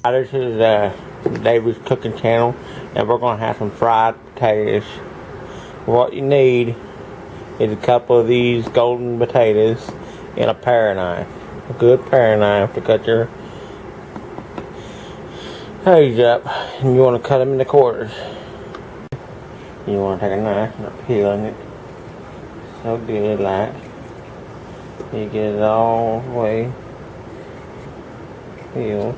This is David's cooking channel, and we're gonna have some fried potatoes. What you need is a couple of these golden potatoes and a paring knife, a good paring knife to cut your potatoes up, and you want to cut them into quarters. You want to take a knife and peeling it so good, like you get it all the way peeled.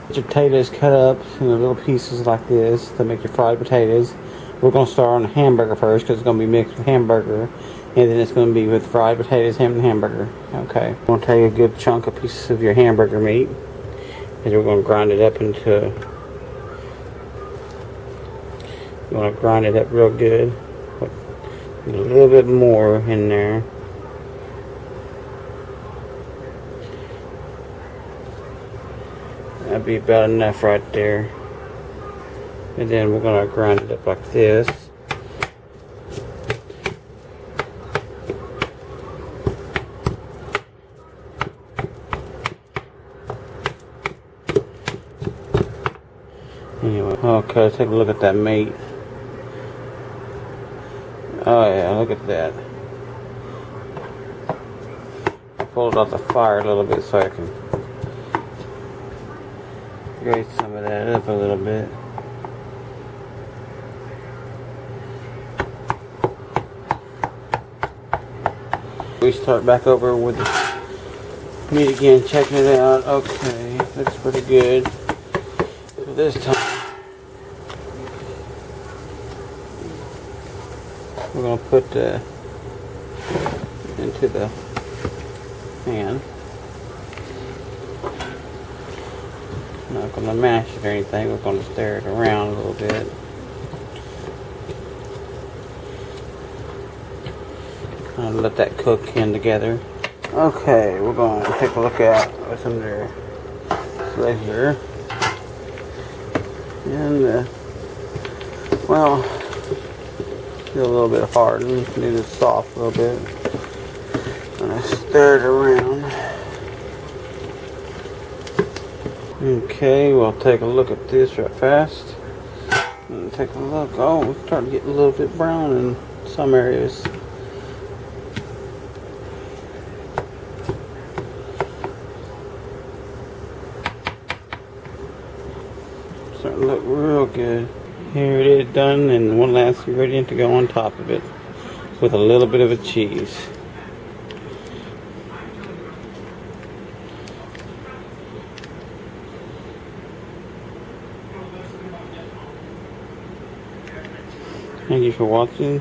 Get your potatoes cut up into little pieces like this to make your fried potatoes. We're going to start on the hamburger first because it's going to be mixed with hamburger, and then it's going to be with fried potatoes, ham, and hamburger. Okay. I'm going to take a good chunk of pieces of your hamburger meat, and we're going to grind it up into. You want to grind it up real good. Put a little bit more in there. That'd be about enough right there. And then we're going to grind it up like this. Anyway, okay, let's take a look at that meat. Oh yeah, look at that. I pulled off the fire a little bit so I can grate some of that up a little bit. We start back over with the meat again, checking it out. Okay, looks pretty good. So this time we're going to put into the pan. Not going to mash it or anything, we're going to stir it around a little bit. And let that cook in together. Okay, we're going to take a look at what's under right here. And, well, a little bit hard, need it soft a little bit. And I stir it around. Okay, we'll take a look at this right fast. And take a look. Oh, we're starting to get a little bit brown in some areas. Starting to look real good. Here it is done, and one last ingredient to go on top of it with a little bit of a cheese. Thank you for watching.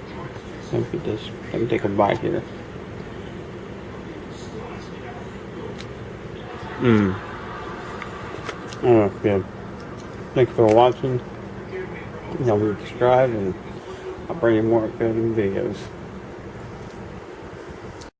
Let me take a bite here. Oh, good. Thank you for watching. Don't forget to subscribe, and I'll bring you more good videos.